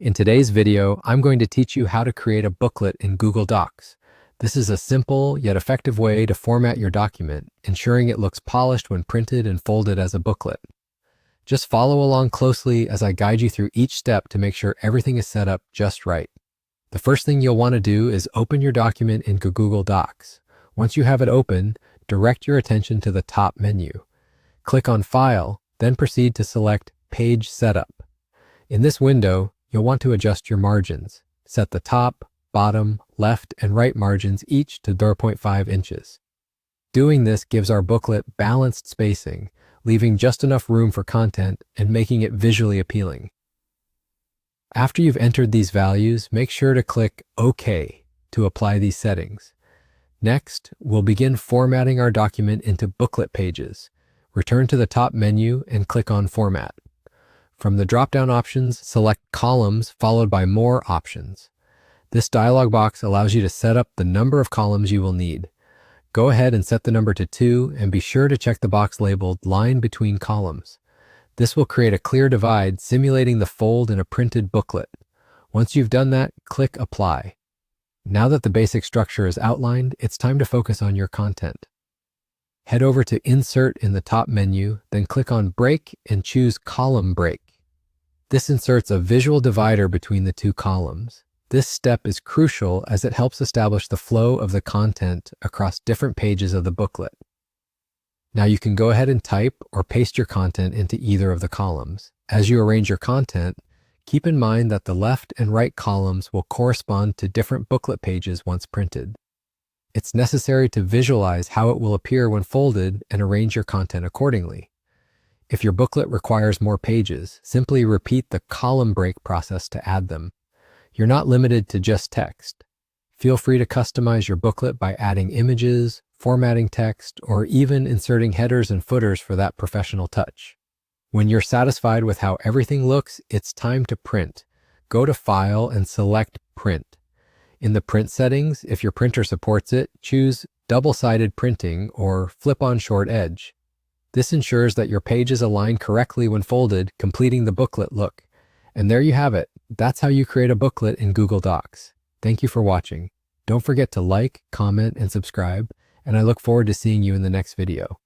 In today's video, I'm going to teach you how to create a booklet in Google Docs. This is a simple yet effective way to format your document, ensuring it looks polished when printed and folded as a booklet. Just follow along closely as I guide you through each step to make sure everything is set up just right. The first thing you'll want to do is open your document into Google Docs. Once you have it open, direct your attention to the top menu. Click on File, then proceed to select Page Setup. In this window, you'll want to adjust your margins. Set the top, bottom, left, and right margins each to 0.5 inches. Doing this gives our booklet balanced spacing, leaving just enough room for content and making it visually appealing. After you've entered these values, make sure to click OK to apply these settings. Next, we'll begin formatting our document into booklet pages. Return to the top menu and click on Format. From the drop-down options, select Columns followed by More options. This dialog box allows you to set up the number of columns you will need. Go ahead and set the number to 2 and be sure to check the box labeled Line Between Columns. This will create a clear divide simulating the fold in a printed booklet. Once you've done that, click Apply. Now that the basic structure is outlined, it's time to focus on your content. Head over to Insert in the top menu, then click on Break and choose Column Break. This inserts a visual divider between the two columns. This step is crucial as it helps establish the flow of the content across different pages of the booklet. Now you can go ahead and type or paste your content into either of the columns. As you arrange your content, keep in mind that the left and right columns will correspond to different booklet pages once printed. It's necessary to visualize how it will appear when folded and arrange your content accordingly. If your booklet requires more pages, simply repeat the column break process to add them. You're not limited to just text. Feel free to customize your booklet by adding images, formatting text, or even inserting headers and footers for that professional touch. When you're satisfied with how everything looks, it's time to print. Go to File and select Print. In the print settings, if your printer supports it, choose double-sided printing or flip-on short edge. This ensures that your pages align correctly when folded, completing the booklet look. And there you have it. That's how you create a booklet in Google Docs. Thank you for watching. Don't forget to like, comment, and subscribe, and I look forward to seeing you in the next video.